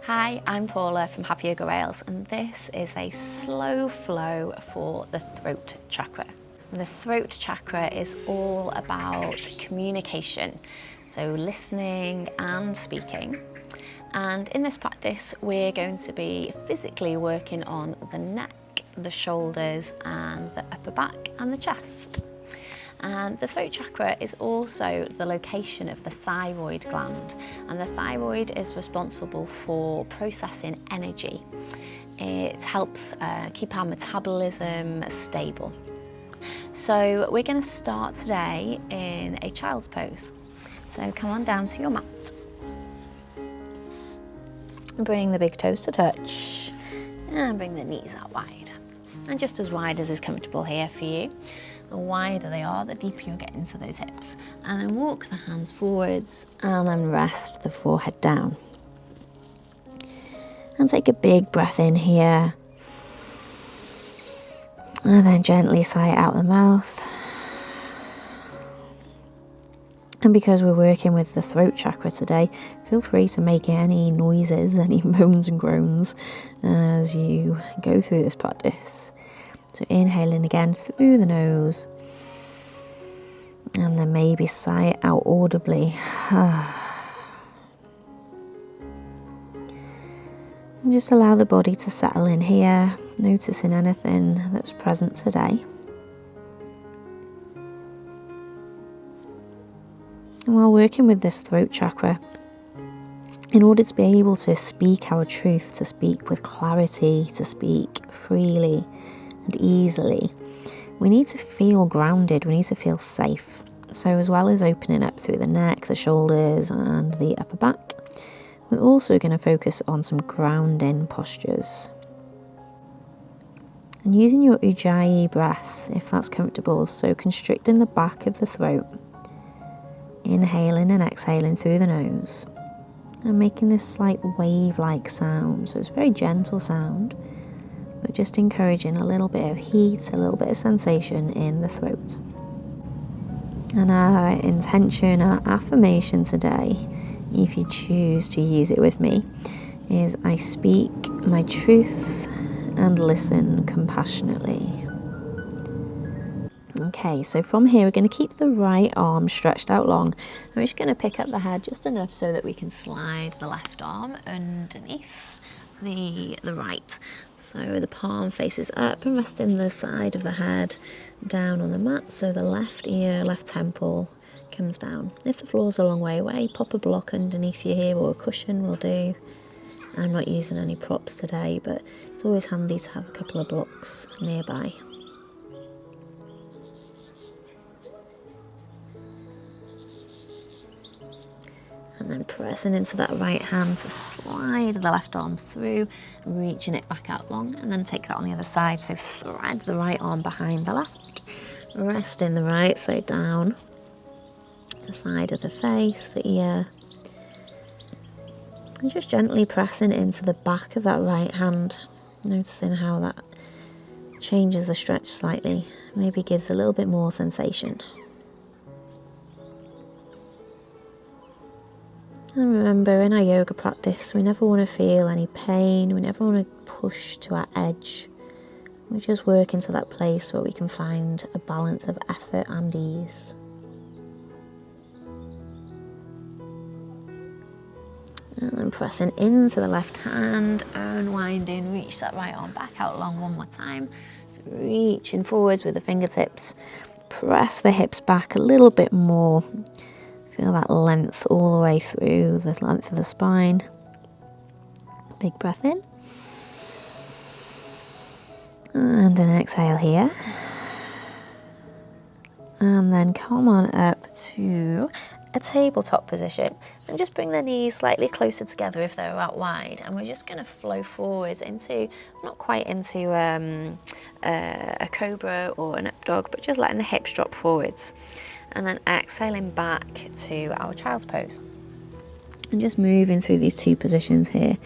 Hi, I'm Paula from Happy Yoga Rails, and this is a slow flow for the throat chakra. The throat chakra is all about communication, so listening and speaking. And in this practice, we're going to be physically working on the neck, the shoulders, and the upper back and the chest. And the throat chakra is also the location of the thyroid gland, and the thyroid is responsible for processing energy. It helps keep our metabolism stable. So we're going to start today in a child's pose. So come on down to your mat. Bring the big toes to touch and bring the knees out wide. And just as wide as is comfortable here for you. The wider they are, the deeper you'll get into those hips. And then walk the hands forwards and then rest the forehead down. And take a big breath in here. And then gently sigh it out the mouth. And because we're working with the throat chakra today, feel free to make any noises, any moans and groans as you go through this practice. So inhaling again through the nose, and then maybe sigh it out audibly. And just allow the body to settle in here, noticing anything that's present today. And while working with this throat chakra, in order to be able to speak our truth, to speak with clarity, to speak freely and easily, we need to feel grounded, we need to feel safe. So as well as opening up through the neck, the shoulders and the upper back, we're also going to focus on some grounding postures. And using your Ujjayi breath, if that's comfortable, so constricting the back of the throat, inhaling and exhaling through the nose, and making this slight wave-like sound. So it's a very gentle sound, but just encouraging a little bit of heat, a little bit of sensation in the throat. And our intention, our affirmation today, if you choose to use it with me, is I speak my truth and listen compassionately. Okay, so from here we're going to keep the right arm stretched out long. We're just going to pick up the head just enough so that we can slide the left arm underneath the right. So the palm faces up and resting the side of the head down on the mat, so the left ear, left temple comes down. If the floor's a long way away, pop a block underneath you here, or a cushion will do. I'm not using any props today, but it's always handy to have a couple of blocks nearby. And then pressing into that right hand to slide the left arm through, reaching it back out long, and then take that on the other side. So thread the right arm behind the left, resting the right side down, the side of the face, the ear, and just gently pressing into the back of that right hand, noticing how that changes the stretch slightly, maybe gives a little bit more sensation. And remember, in our yoga practice, we never want to feel any pain, we never want to push to our edge. We just work into that place where we can find a balance of effort and ease. And then pressing into the left hand, unwinding, reach that right arm back out long one more time. So reaching forwards with the fingertips, press the hips back a little bit more. Feel that length all the way through the length of the spine. Big breath in. And an exhale here. And then come on up to a tabletop position. And just bring the knees slightly closer together if they're out wide. And we're just going to flow forwards into, not quite into a cobra or an up dog, but just letting the hips drop forwards. And then exhaling back to our child's pose. And just moving through these two positions here.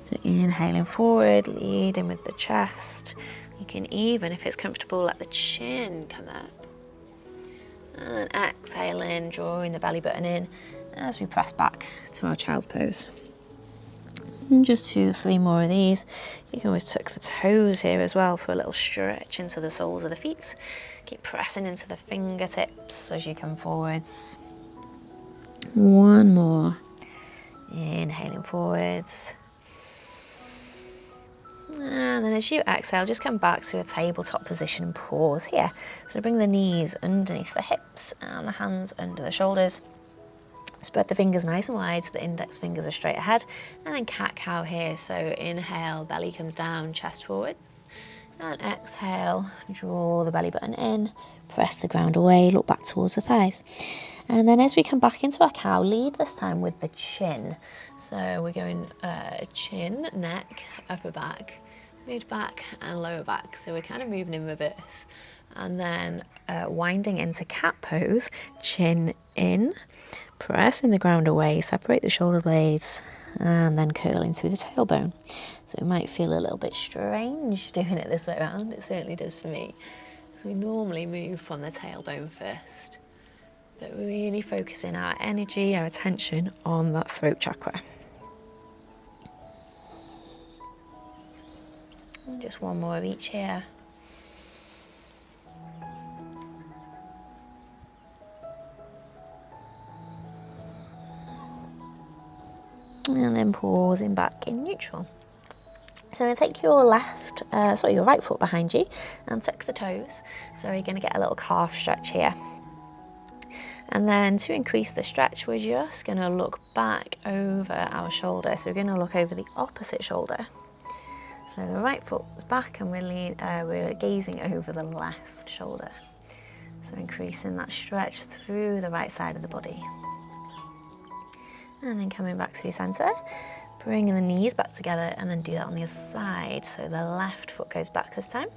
So inhaling forward, leading with the chest. You can even, if it's comfortable, let the chin come up. And then exhaling, drawing the belly button in as we press back to our child's pose. And just 2 or 3 more of these. You can always tuck the toes here as well for a little stretch into the soles of the feet. Keep pressing into the fingertips as you come forwards. 1 more. Inhaling forwards. And then as you exhale, just come back to a tabletop position and pause here. So bring the knees underneath the hips and the hands under the shoulders. Spread the fingers nice and wide so the index fingers are straight ahead. And then cat-cow here. So inhale, belly comes down, chest forwards. And exhale, draw the belly button in, press the ground away, look back towards the thighs. And then as we come back into our cow, lead this time with the chin. So we're going chin, neck, upper back, mid back and lower back. So we're kind of moving in reverse. And then winding into cat pose, chin in, pressing the ground away, separate the shoulder blades, and then curling through the tailbone. So it might feel a little bit strange doing it this way around. It certainly does for me. So we normally move from the tailbone first. But we're really focusing our energy, our attention on that throat chakra. And just 1 more of each here. And then pausing back in neutral. So we're going to take your your right foot behind you and tuck the toes. So we're going to get a little calf stretch here. And then to increase the stretch, we're just going to look back over our shoulder. So we're going to look over the opposite shoulder. So the right foot's back and we're gazing over the left shoulder. So increasing that stretch through the right side of the body. And then coming back to centre, bringing the knees back together and then do that on the other side. So the left foot goes back this time.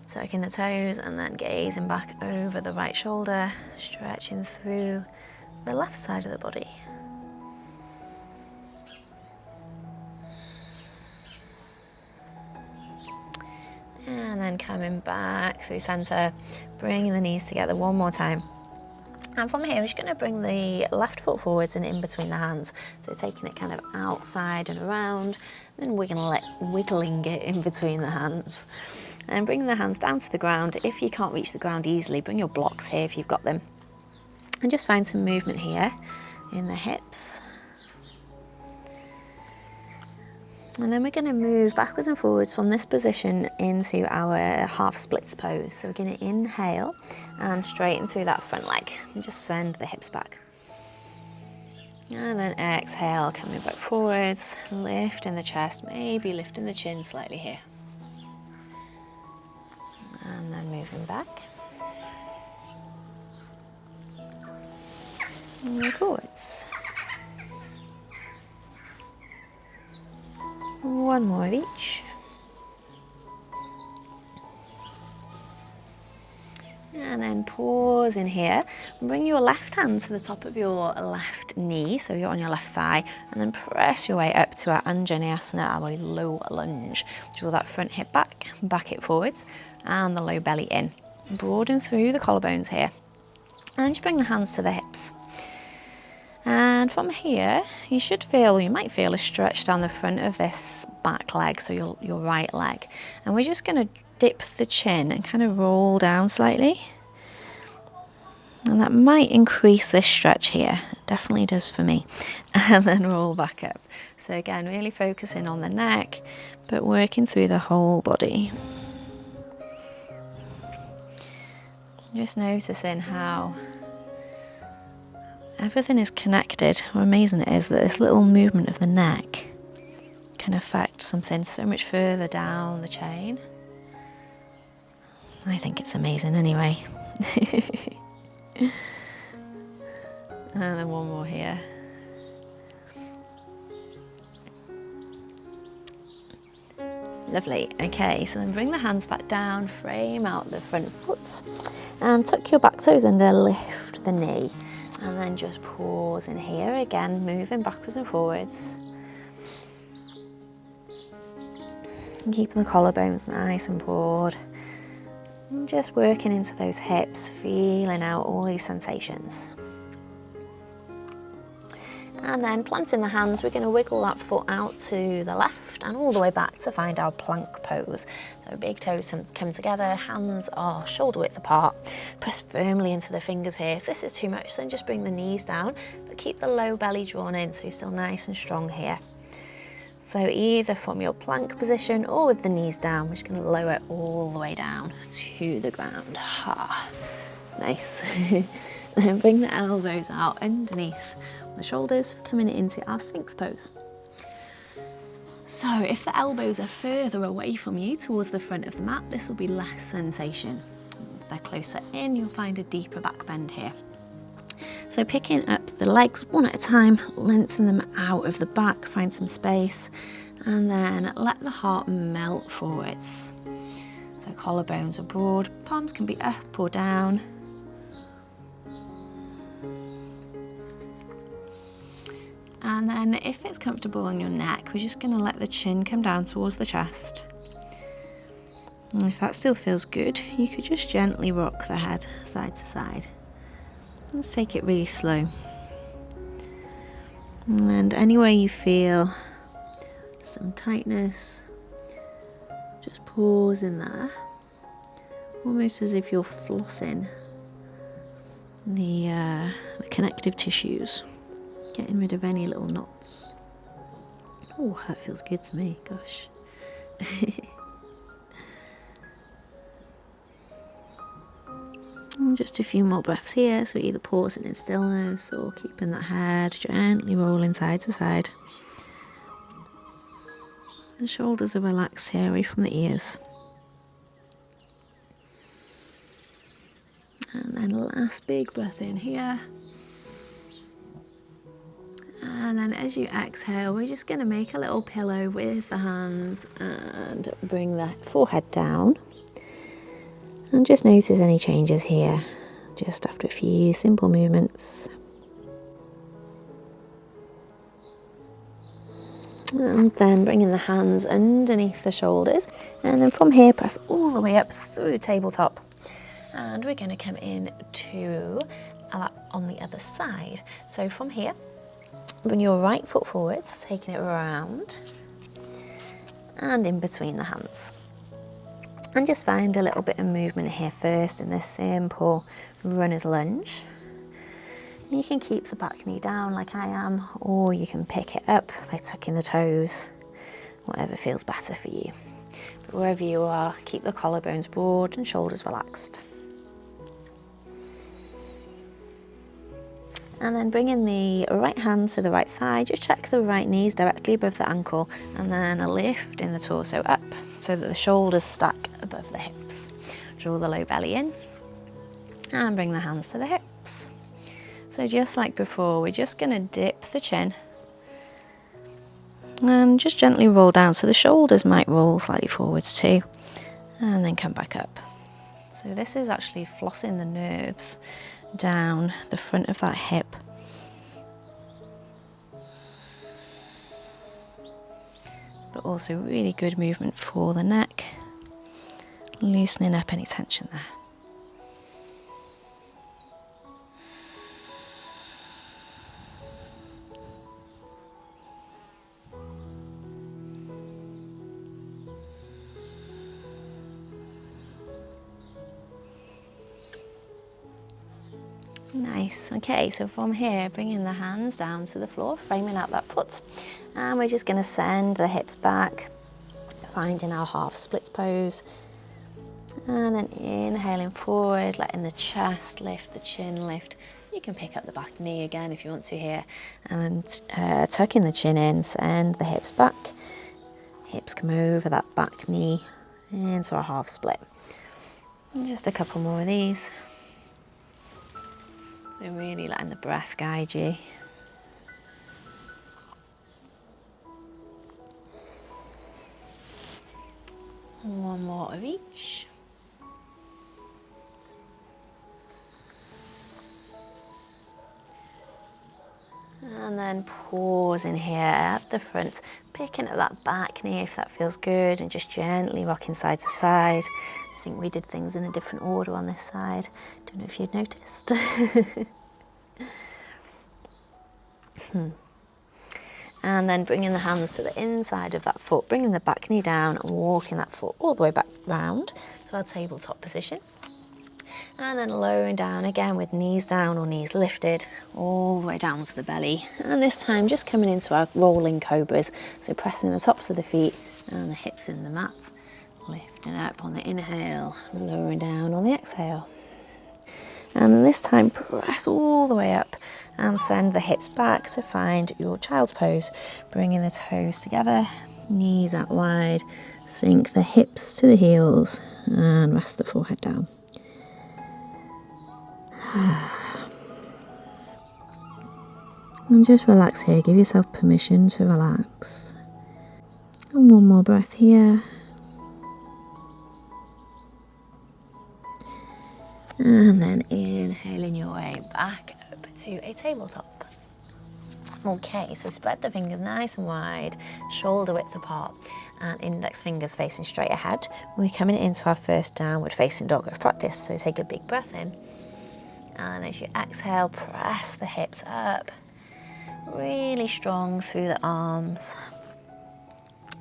Tucking the toes and then gazing back over the right shoulder, stretching through the left side of the body. And then coming back through centre, bringing the knees together 1 more time. And from here, we're just going to bring the left foot forwards and in between the hands. So taking it kind of outside and around, and then wiggling it in between the hands. And bring the hands down to the ground. If you can't reach the ground easily, bring your blocks here if you've got them. And just find some movement here in the hips. And then we're going to move backwards and forwards from this position into our half splits pose. So we're going to inhale and straighten through that front leg and just send the hips back. And then exhale, coming back forwards, lifting the chest, maybe lifting the chin slightly here. And then moving back. And forwards. 1 more of each. And then pause in here. Bring your left hand to the top of your left knee, so you're on your left thigh, and then press your way up to our Anjaneyasana, our low lunge. Draw that front hip back it forwards, and the low belly in. Broaden through the collarbones here. And then just bring the hands to the hips. And from here, you might feel a stretch down the front of this back leg, so your right leg. And we're just going to dip the chin and kind of roll down slightly. And that might increase this stretch here. It definitely does for me. And then roll back up. So again, really focusing on the neck, but working through the whole body. Just noticing how everything is connected. How amazing it is that this little movement of the neck can affect something so much further down the chain. I think it's amazing anyway. And then 1 more here. Lovely. Okay, so then bring the hands back down, frame out the front foot, and tuck your back toes under, lift the knee. And then just pause in here again, moving backwards and forwards. And keeping the collarbones nice and broad. And just working into those hips, feeling out all these sensations. And then planting the hands, we're going to wiggle that foot out to the left and all the way back to find our plank pose. So big toes come together, hands are shoulder width apart. Press firmly into the fingers here. If this is too much, then just bring the knees down, but keep the low belly drawn in so you're still nice and strong here. So either from your plank position or with the knees down, we're just going to lower it all the way down to the ground. Ha. Nice. Then bring the elbows out underneath the shoulders, coming into our Sphinx pose. So if the elbows are further away from you towards the front of the mat, this will be less sensation. If they're closer in, you'll find a deeper back bend here. So picking up the legs one at a time, lengthen them out of the back, find some space, and then let the heart melt forwards. So collarbones are broad, palms can be up or down. And then if it's comfortable on your neck, we're just going to let the chin come down towards the chest. And if that still feels good, you could just gently rock the head side to side. Let's take it really slow. And anywhere you feel some tightness, just pause in there. Almost as if you're flossing the connective tissues. Getting rid of any little knots. Oh, that feels good to me, gosh. And just a few more breaths here, so either pausing in stillness or keeping that head gently rolling side to side. The shoulders are relaxed here, away from the ears. And then last big breath in here. And then as you exhale, we're just going to make a little pillow with the hands and bring the forehead down. And just notice any changes here, just after a few simple movements. And then bringing the hands underneath the shoulders. And then from here, press all the way up through tabletop. And we're going to come in to on the other side. So from here, bring your right foot forwards, taking it around and in between the hands. And just find a little bit of movement here first in this simple runner's lunge. You can keep the back knee down like I am, or you can pick it up by tucking the toes, whatever feels better for you. But wherever you are, keep the collarbones broad and shoulders relaxed. And then bringing the right hand to the right thigh, just check the right knees directly above the ankle, and then a lift in the torso up so that the shoulders stack above the hips. Draw the low belly in and bring the hands to the hips. So just like before, we're just going to dip the chin and just gently roll down, so the shoulders might roll slightly forwards too, and then come back up. So this is actually flossing the nerves down the front of that hip. But also really good movement for the neck, loosening up any tension there. Nice. Okay, so from here, bringing the hands down to the floor, framing out that foot, and we're just going to send the hips back, finding our half splits pose, and then inhaling forward, letting the chest lift, the chin lift. You can pick up the back knee again if you want to here, and tucking the chin in, send the hips back, hips come over that back knee into our half split. And just a couple more of these. So really letting the breath guide you. One more of each. And then pause in here at the front, picking up that back knee if that feels good, and just gently rocking side to side. I think we did things in a different order on this side. Don't know if you'd noticed. And then bringing the hands to the inside of that foot, bringing the back knee down and walking that foot all the way back round to our tabletop position. And then lowering down again with knees down or knees lifted, all the way down to the belly. And this time just coming into our rolling cobras. So pressing the tops of the feet and the hips in the mat. Lifting up on the inhale, lowering down on the exhale. And then this time press all the way up and send the hips back to find your child's pose. Bringing the toes together, knees out wide, sink the hips to the heels and rest the forehead down. And just relax here, give yourself permission to relax. And one more breath here. And then inhaling your way back up to a tabletop. Okay, so spread the fingers nice and wide, shoulder width apart, and index fingers facing straight ahead. We're coming into our first downward facing dog of practice, so take a big breath in. And as you exhale, press the hips up, really strong through the arms,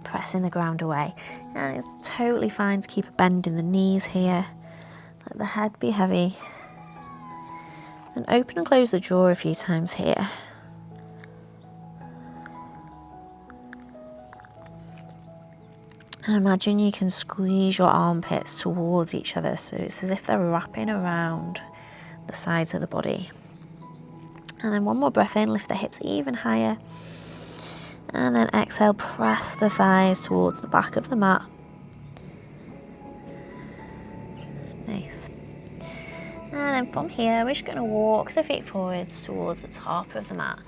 pressing the ground away. And it's totally fine to keep a bend in the knees here. Let the head be heavy. And open and close the jaw a few times here. And imagine you can squeeze your armpits towards each other, so it's as if they're wrapping around the sides of the body. And then one more breath in, lift the hips even higher. And then exhale, press the thighs towards the back of the mat. Nice. And then from here, we're just going to walk the feet forwards towards the top of the mat.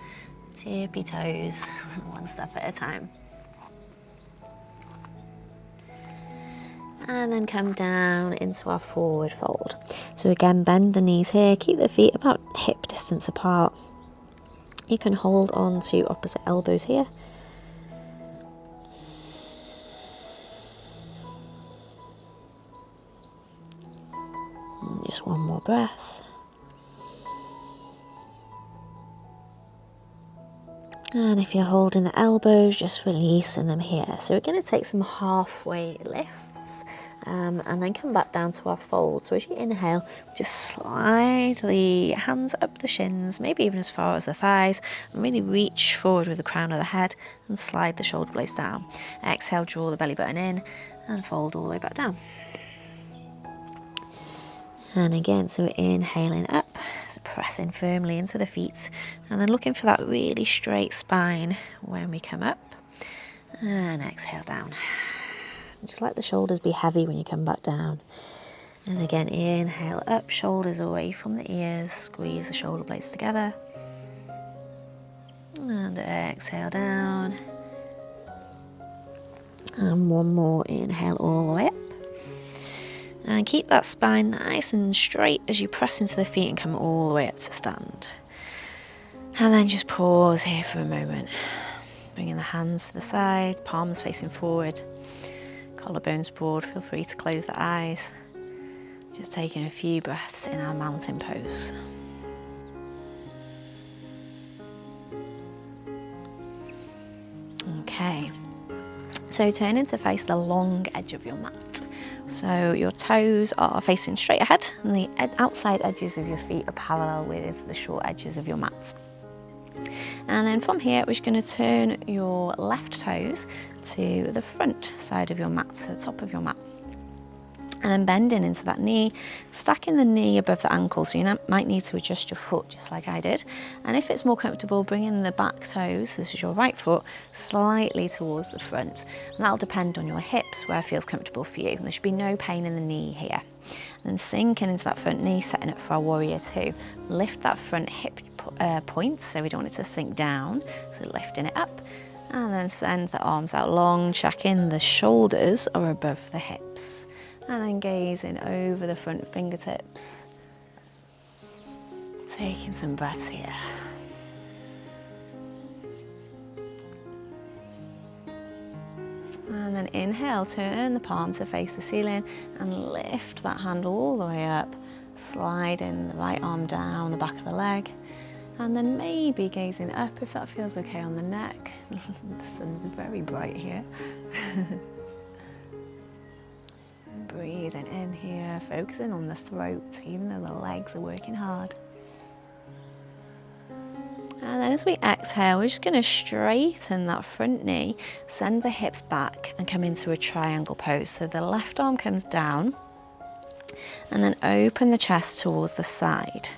Tippy toes, one step at a time. And then come down into our forward fold. So again, bend the knees here, keep the feet about hip distance apart. You can hold on to opposite elbows here. And just one more breath. And if you're holding the elbows, just releasing them here. So we're going to take some halfway lifts. And then come back down to our fold. So as you inhale, just slide the hands up the shins, maybe even as far as the thighs, and really reach forward with the crown of the head and slide the shoulder blades down. Exhale, draw the belly button in and fold all the way back down. And again, so we're inhaling up, so pressing firmly into the feet, and then looking for that really straight spine when we come up, and exhale down. Just let the shoulders be heavy when you come back down. And again, inhale up, shoulders away from the ears, squeeze the shoulder blades together. And exhale down. And one more, inhale all the way up. And keep that spine nice and straight as you press into the feet and come all the way up to stand. And then just pause here for a moment. Bringing the hands to the side, palms facing forward. Collarbones broad, feel free to close the eyes. Just taking a few breaths in our mountain pose. Okay, so turning to face the long edge of your mat. So your toes are facing straight ahead and the outside edges of your feet are parallel with the short edges of your mat. And then from here, we're just going to turn your left toes to the front side of your mat, so the top of your mat. And then bending into that knee, stacking the knee above the ankle, so you might need to adjust your foot just like I did. And if it's more comfortable, bringing the back toes, this is your right foot, slightly towards the front. And that'll depend on your hips, where it feels comfortable for you. And there should be no pain in the knee here. And then sinking into that front knee, setting up for our warrior two. Lift that front hip point, so we don't want it to sink down, so lifting it up. And then send the arms out long, checking the shoulders are above the hips. And then gazing over the front fingertips. Taking some breaths here. And then inhale, turn the palm to face the ceiling and lift that hand all the way up. Sliding the right arm down the back of the leg. And then maybe gazing up if that feels okay on the neck. The sun's very bright here. Breathing in here, focusing on the throat, even though the legs are working hard. And then as we exhale, we're just going to straighten that front knee, send the hips back and come into a triangle pose. So the left arm comes down and then open the chest towards the side.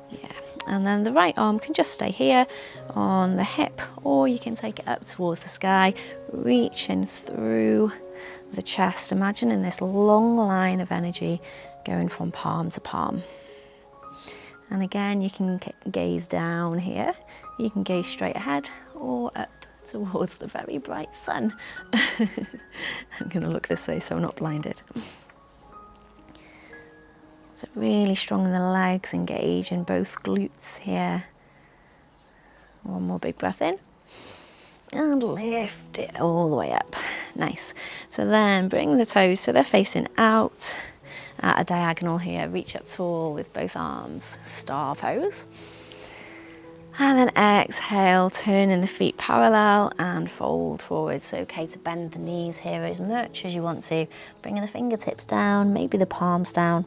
Yeah. And then the right arm can just stay here on the hip, or you can take it up towards the sky, reaching through the chest, imagining this long line of energy going from palm to palm. And again, you can gaze down here, you can gaze straight ahead or up towards the very bright sun. I'm going to look this way so I'm not blinded. So really strong in the legs, engage in both glutes here. One more big breath in. And lift it all the way up. Nice. So then bring the toes so they're facing out at a diagonal here. Reach up tall with both arms. Star pose. And then exhale, turning the feet parallel and fold forward. It's okay to bend the knees here as much as you want to. Bringing the fingertips down, maybe the palms down.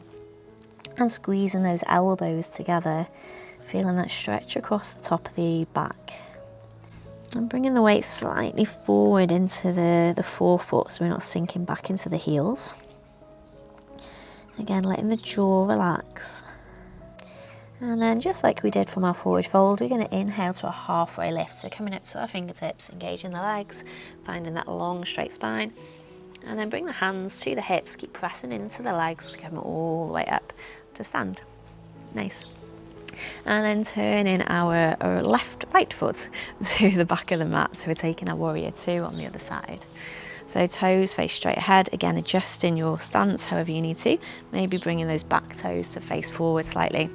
And squeezing those elbows together. Feeling that stretch across the top of the back. And bringing the weight slightly forward into the forefoot so we're not sinking back into the heels. Again, letting the jaw relax. And then just like we did from our forward fold, we're going to inhale to a halfway lift. So coming up to our fingertips, engaging the legs, finding that long straight spine. And then bring the hands to the hips, keep pressing into the legs, come all the way up to stand. Nice. And then turning our right foot to the back of the mat. So we're taking our warrior two on the other side. So toes face straight ahead, again adjusting your stance however you need to, maybe bringing those back toes to face forward slightly.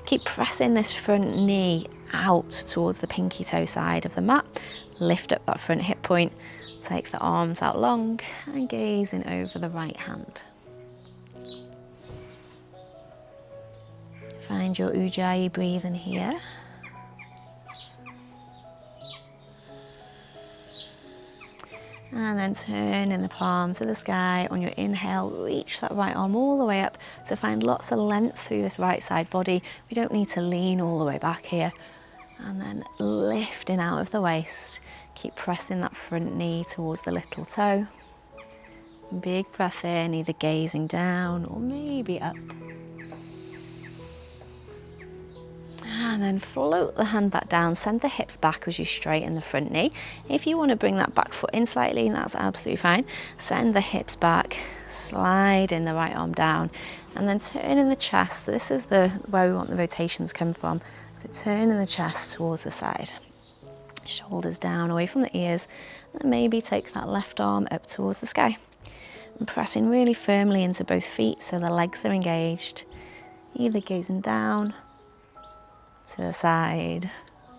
Keep pressing this front knee out towards the pinky toe side of the mat, lift up that front hip point, take the arms out long and gazing over the right hand. Find your Ujjayi breathing here. And then turning the palms to the sky. On your inhale, reach that right arm all the way up to find lots of length through this right side body. We don't need to lean all the way back here. And then lifting out of the waist. Keep pressing that front knee towards the little toe. Big breath in, either gazing down or maybe up. And then float the hand back down, send the hips back as you straighten the front knee. If you want to bring that back foot in slightly, that's absolutely fine. Send the hips back, slide in the right arm down, and then turning the chest. This is where we want the rotation to come from. So turning the chest towards the side. Shoulders down, away from the ears, and maybe take that left arm up towards the sky. And pressing really firmly into both feet so the legs are engaged. Either gazing down, to the side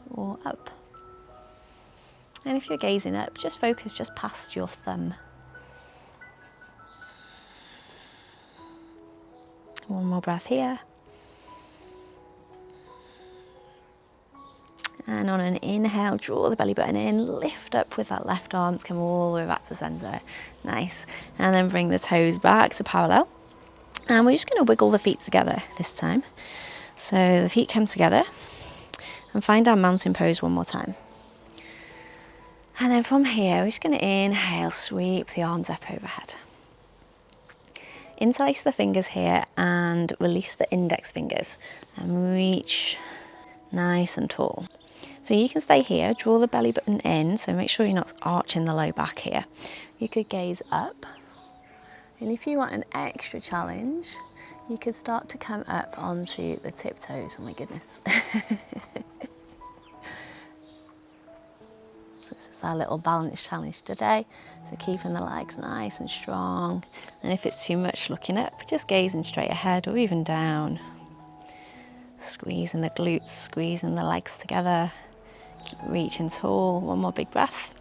or up. And if you're gazing up, just focus just past your thumb. One more breath here. And on an inhale, draw the belly button in, lift up with that left arm to come all the way back to center. Nice. And then bring the toes back to parallel. And we're just going to wiggle the feet together this time. So the feet come together and find our mountain pose one more time. And then from here, we're just going to inhale, sweep the arms up overhead. Interlace the fingers here and release the index fingers and reach nice and tall. So you can stay here, draw the belly button in, so make sure you're not arching the low back here. You could gaze up, and if you want an extra challenge, you could start to come up onto the tiptoes. Oh my goodness. So this is our little balance challenge today. So keeping the legs nice and strong. And if it's too much looking up, just gazing straight ahead or even down. Squeezing the glutes, squeezing the legs together. Keep reaching tall. One more big breath.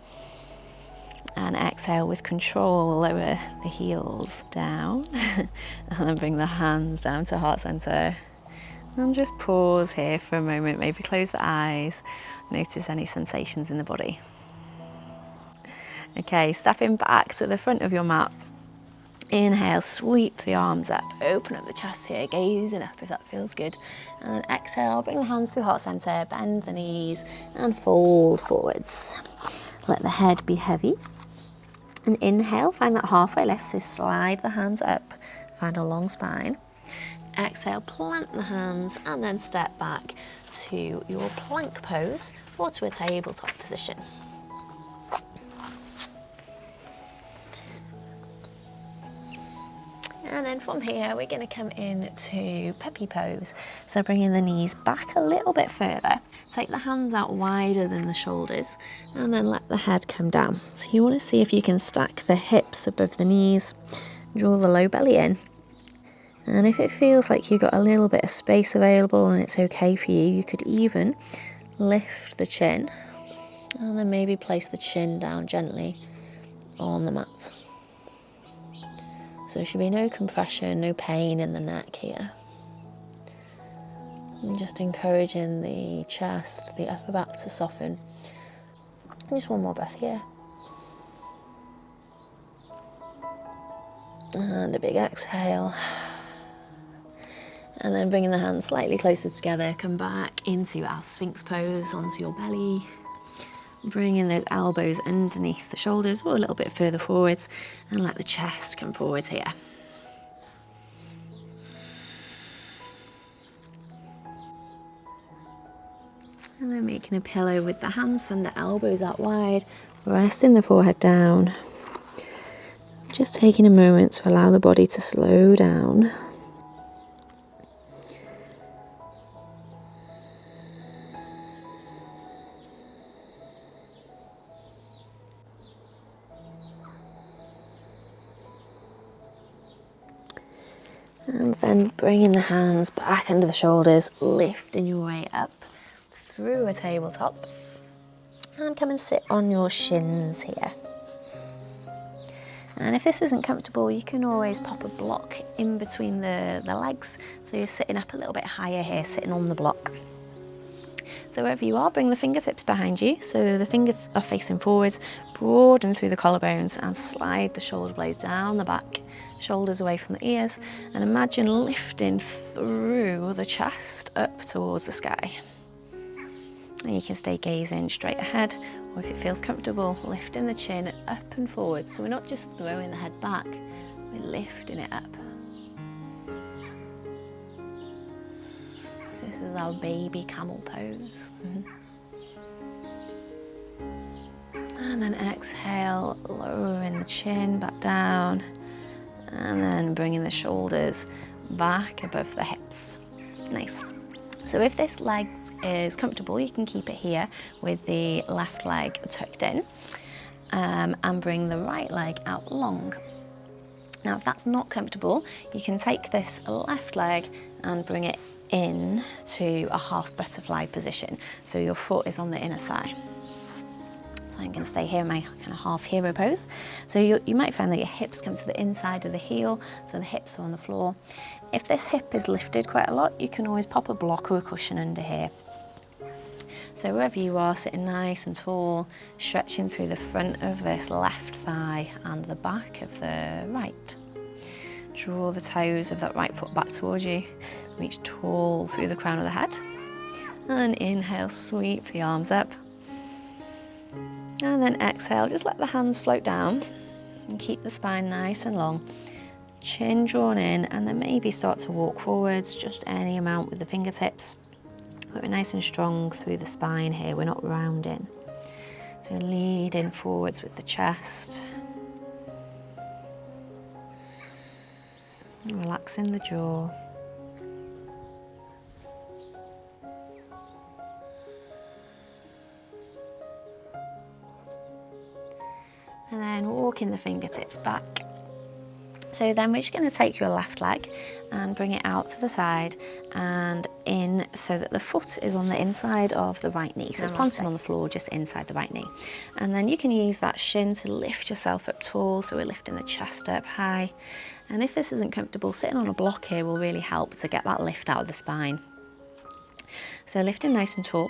And exhale with control, lower the heels down. And then bring the hands down to heart center. And just pause here for a moment, maybe close the eyes, notice any sensations in the body. Okay, stepping back to the front of your mat. Inhale, sweep the arms up, open up the chest here, gazing up if that feels good. And then exhale, bring the hands to heart center, bend the knees and fold forwards. Let the head be heavy. And inhale, find that halfway lift, so slide the hands up, find a long spine. Exhale, plant the hands and then step back to your plank pose or to a tabletop position. And then from here, we're going to come into puppy pose. So bringing the knees back a little bit further, take the hands out wider than the shoulders, and then let the head come down. So you want to see if you can stack the hips above the knees, draw the low belly in. And if it feels like you've got a little bit of space available and it's okay for you, you could even lift the chin and then maybe place the chin down gently on the mat. So there should be no compression, no pain in the neck here. And just encouraging the chest, the upper back to soften. And just one more breath here. And a big exhale. And then bringing the hands slightly closer together, come back into our Sphinx pose, onto your belly. Bringing those elbows underneath the shoulders or a little bit further forwards, and let the chest come forwards here. And then making a pillow with the hands and the elbows out wide, resting the forehead down. Just taking a moment to allow the body to slow down. And then bringing the hands back under the shoulders, lifting your way up through a tabletop. And come and sit on your shins here. And if this isn't comfortable, you can always pop a block in between the legs. So you're sitting up a little bit higher here, sitting on the block. So wherever you are, bring the fingertips behind you. So the fingers are facing forwards, broaden through the collarbones and slide the shoulder blades down the back. Shoulders away from the ears, and imagine lifting through the chest up towards the sky. And you can stay gazing straight ahead, or if it feels comfortable, lifting the chin up and forward. So we're not just throwing the head back, we're lifting it up. So this is our baby camel pose. And then exhale, lowering the chin back down. And then bringing the shoulders back above the hips. Nice. So if this leg is comfortable, you can keep it here with the left leg tucked in, and bring the right leg out long. Now, if that's not comfortable, you can take this left leg and bring it in to a half butterfly position. So your foot is on the inner thigh. So I'm going to stay here in my kind of half hero pose. So you might find that your hips come to the inside of the heel, so the hips are on the floor. If this hip is lifted quite a lot, you can always pop a block or a cushion under here. So wherever you are, sitting nice and tall, stretching through the front of this left thigh and the back of the right. Draw the toes of that right foot back towards you. Reach tall through the crown of the head. And inhale, sweep the arms up. And then exhale, just let the hands float down and keep the spine nice and long. Chin drawn in, and then maybe start to walk forwards, just any amount with the fingertips. But we're nice and strong through the spine here, we're not rounding. So leading forwards with the chest. And relaxing the jaw. And then walking the fingertips back. So then we're just going to take your left leg and bring it out to the side and in so that the foot is on the inside of the right knee. So it's planted on the floor just inside the right knee. And then you can use that shin to lift yourself up tall, so we're lifting the chest up high. And if this isn't comfortable, sitting on a block here will really help to get that lift out of the spine. So lifting nice and tall,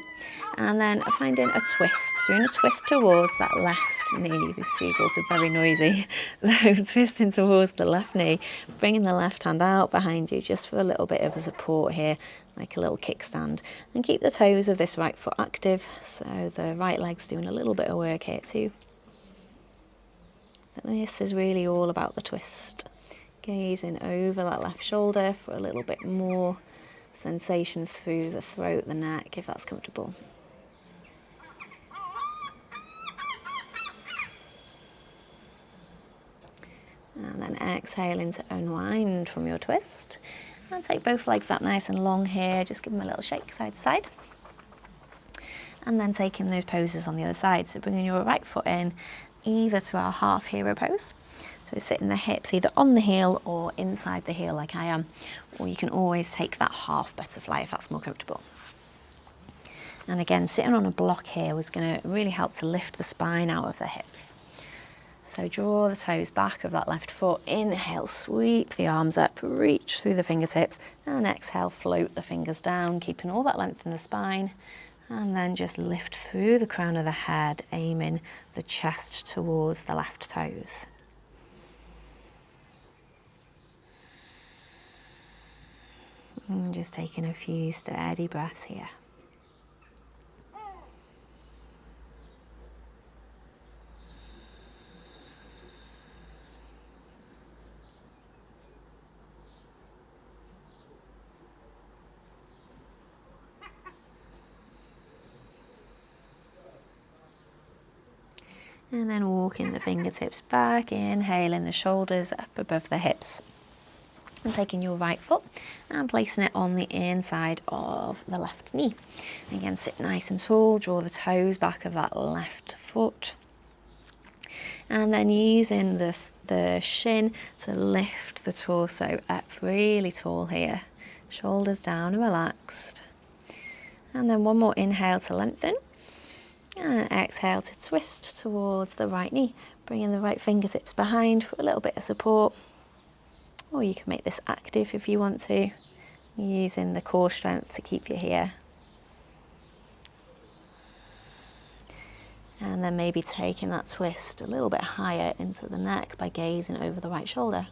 and then finding a twist. So you're going to twist towards that left knee. These seagulls are very noisy. So twisting towards the left knee, bringing the left hand out behind you just for a little bit of a support here, like a little kickstand. And keep the toes of this right foot active, so the right leg's doing a little bit of work here too. But this is really all about the twist. Gazing over that left shoulder for a little bit more sensation through the throat, the neck, if that's comfortable. And then exhaling to unwind from your twist. And take both legs up nice and long here, just give them a little shake side to side. And then taking those poses on the other side. So bringing your right foot in, either to our half hero pose. So sitting the hips either on the heel or inside the heel like I am, or you can always take that half butterfly if that's more comfortable. And again, sitting on a block here was going to really help to lift the spine out of the hips. So draw the toes back of that left foot, inhale, sweep the arms up, reach through the fingertips, and exhale, float the fingers down, keeping all that length in the spine. And then just lift through the crown of the head, aiming the chest towards the left toes. And just taking a few steady breaths here. And then walking the fingertips back, inhaling the shoulders up above the hips. And taking your right foot and placing it on the inside of the left knee. Again, sit nice and tall, draw the toes back of that left foot. And then using the shin to lift the torso up really tall here. Shoulders down and relaxed. And then one more inhale to lengthen. And an exhale to twist towards the right knee. Bringing the right fingertips behind for a little bit of support. Or you can make this active if you want to, using the core strength to keep you here. And then maybe taking that twist a little bit higher into the neck by gazing over the right shoulder.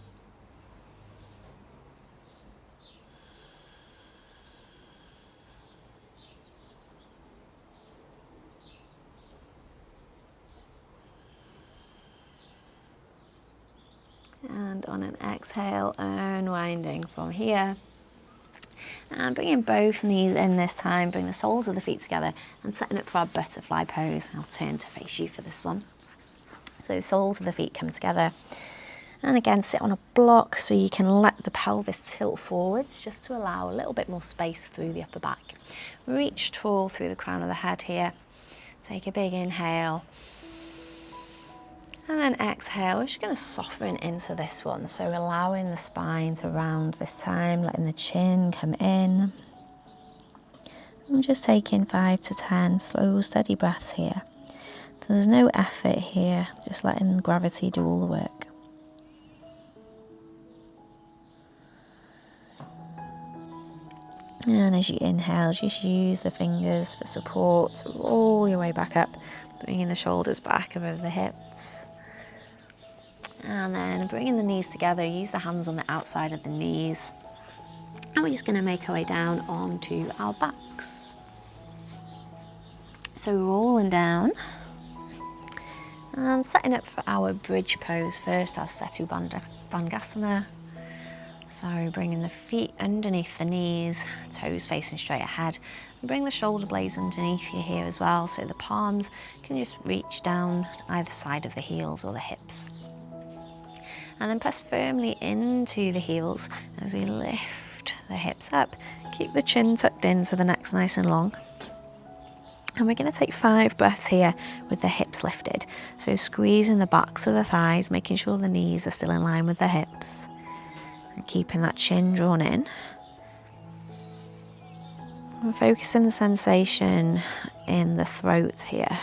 And on an exhale, unwinding from here. And bringing both knees in this time, bring the soles of the feet together and setting up for our butterfly pose. I'll turn to face you for this one. So soles of the feet come together. And again, sit on a block so you can let the pelvis tilt forwards just to allow a little bit more space through the upper back. Reach tall through the crown of the head here. Take a big inhale. And then exhale, we're just going to soften into this one. So allowing the spine to round this time, letting the chin come in. And just taking 5 to 10 slow, steady breaths here. There's no effort here, just letting gravity do all the work. And as you inhale, just use the fingers for support to roll your way back up, bringing the shoulders back above the hips. And then bringing the knees together, use the hands on the outside of the knees. And we're just going to make our way down onto our backs. So rolling down and setting up for our bridge pose first, our Setu Bandhasana. So bringing the feet underneath the knees, toes facing straight ahead. And bring the shoulder blades underneath you here as well, so the palms can just reach down either side of the heels or the hips. And then press firmly into the heels as we lift the hips up. Keep the chin tucked in so the neck's nice and long. And we're going to take 5 breaths here with the hips lifted. So squeezing the backs of the thighs, making sure the knees are still in line with the hips. And keeping that chin drawn in. And focusing the sensation in the throat here.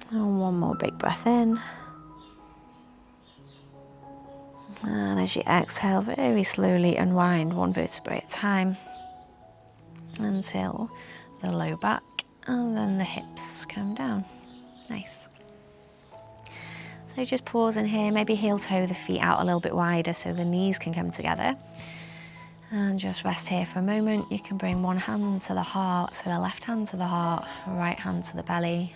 And one more big breath in. And as you exhale, very slowly unwind one vertebrae at a time until the low back and then the hips come down. Nice. So just pause in here, maybe heel toe the feet out a little bit wider so the knees can come together. And just rest here for a moment. You can bring one hand to the heart, so the left hand to the heart, right hand to the belly.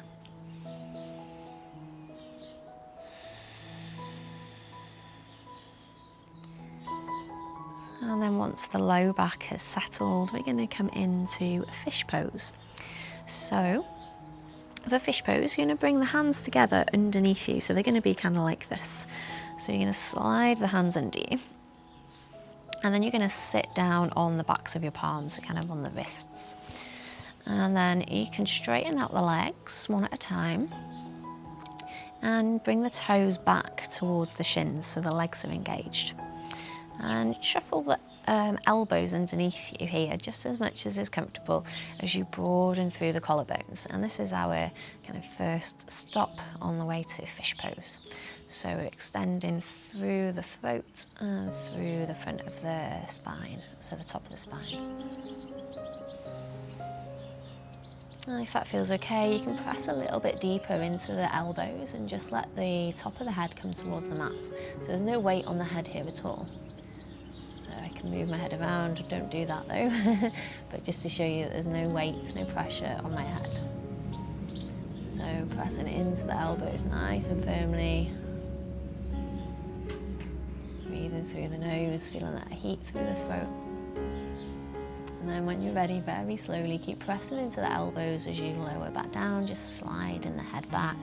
And then once the low back has settled, we're going to come into a fish pose. So for fish pose, you're going to bring the hands together underneath you. So they're going to be kind of like this. So you're going to slide the hands under you. And then you're going to sit down on the backs of your palms, so kind of on the wrists. And then you can straighten out the legs one at a time. And bring the toes back towards the shins so the legs are engaged. And shuffle the elbows underneath you here just as much as is comfortable as you broaden through the collarbones. And this is our kind of first stop on the way to fish pose. So extending through the throat and through the front of the spine, so the top of the spine. And if that feels okay, you can press a little bit deeper into the elbows and just let the top of the head come towards the mat. So there's no weight on the head here at all. I can move my head around, don't do that though, but just to show you that there's no weight, no pressure on my head. So pressing it into the elbows nice and firmly. Breathing through the nose, feeling that heat through the throat. And then when you're ready, very slowly keep pressing into the elbows as you lower back down, just sliding the head back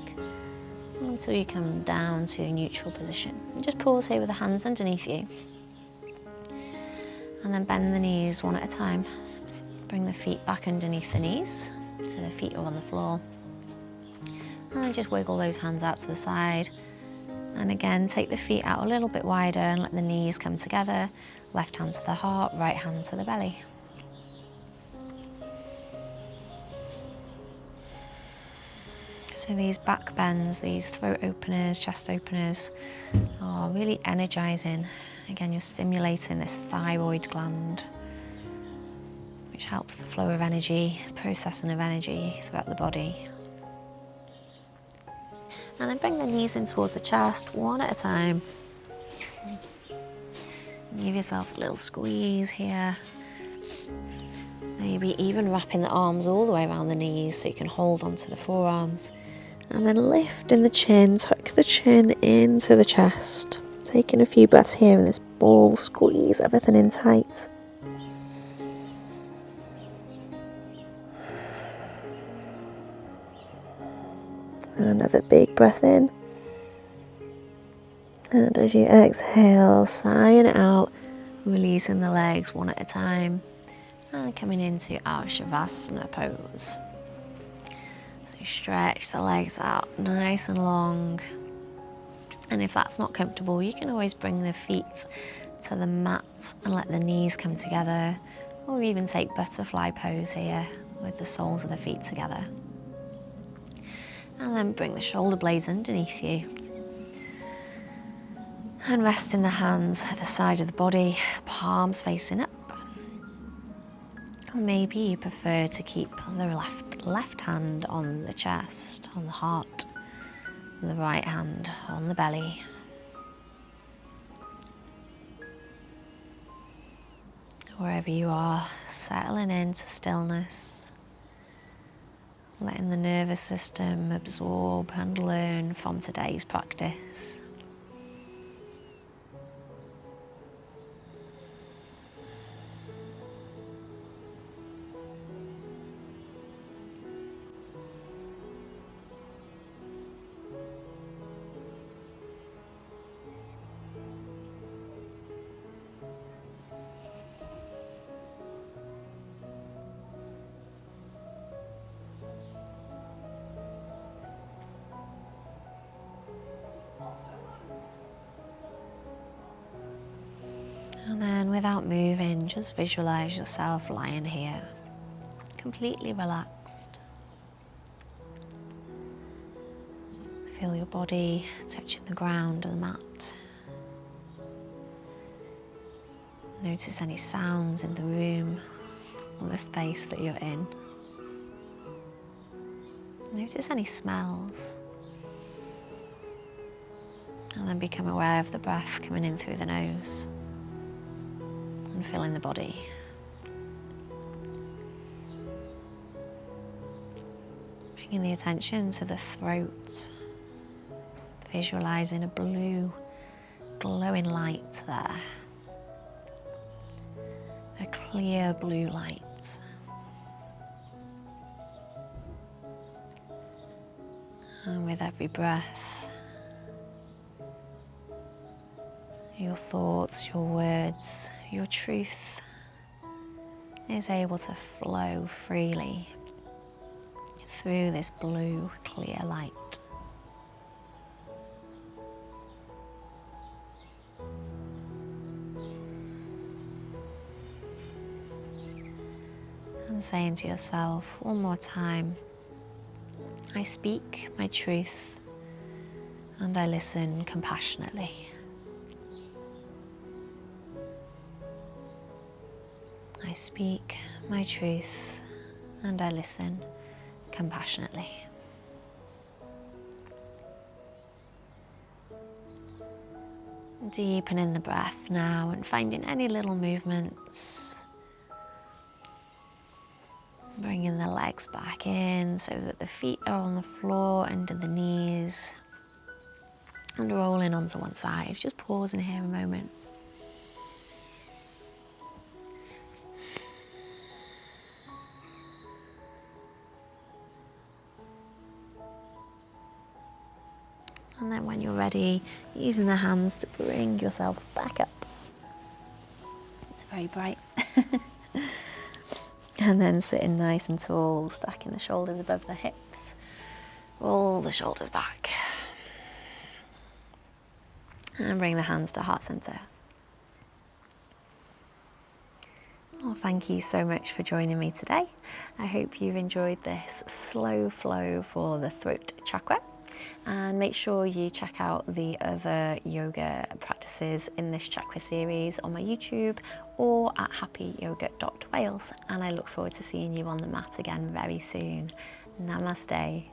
until you come down to a neutral position. And just pause here with the hands underneath you. And then bend the knees one at a time. Bring the feet back underneath the knees so the feet are on the floor. And then just wiggle those hands out to the side. And again, take the feet out a little bit wider and let the knees come together. Left hand to the heart, right hand to the belly. So these back bends, these throat openers, chest openers are really energizing. Again, you're stimulating this thyroid gland, which helps the flow of energy, processing of energy throughout the body. And then bring the knees in towards the chest, one at a time. Give yourself a little squeeze here. Maybe even wrapping the arms all the way around the knees so you can hold onto the forearms. And then lifting the chin, tuck the chin into the chest. Taking a few breaths here in this ball, squeeze everything in tight. Another big breath in. And as you exhale, sighing it out, releasing the legs one at a time. And coming into our Shavasana pose. So stretch the legs out nice and long. And if that's not comfortable, you can always bring the feet to the mat and let the knees come together, or even take butterfly pose here with the soles of the feet together. And then bring the shoulder blades underneath you. And resting the hands at the side of the body, palms facing up. Or maybe you prefer to keep the left hand on the chest, on the heart, and the right hand on the belly. Wherever you are, settling into stillness, letting the nervous system absorb and learn from today's practice. And then without moving, just visualize yourself lying here, completely relaxed. Feel your body touching the ground or the mat. Notice any sounds in the room or the space that you're in. Notice any smells. And then become aware of the breath coming in through the nose and filling the body. Bringing the attention to the throat, visualizing a blue, glowing light there. A clear blue light. And with every breath, your thoughts, your words, your truth is able to flow freely through this blue, clear light. And saying to yourself one more time, I speak my truth and I listen compassionately. I speak my truth and I listen compassionately. Deepening the breath now and finding any little movements. Bringing the legs back in so that the feet are on the floor under the knees and rolling onto one side. Just pausing here a moment. And then when you're ready, using the hands to bring yourself back up. It's very bright. And then sitting nice and tall, stacking the shoulders above the hips. Roll the shoulders back. And bring the hands to heart center. Well, thank you so much for joining me today. I hope you've enjoyed this slow flow for the throat chakra. And make sure you check out the other yoga practices in this chakra series on my YouTube or at happyyoga.wales. And I look forward to seeing you on the mat again very soon. Namaste.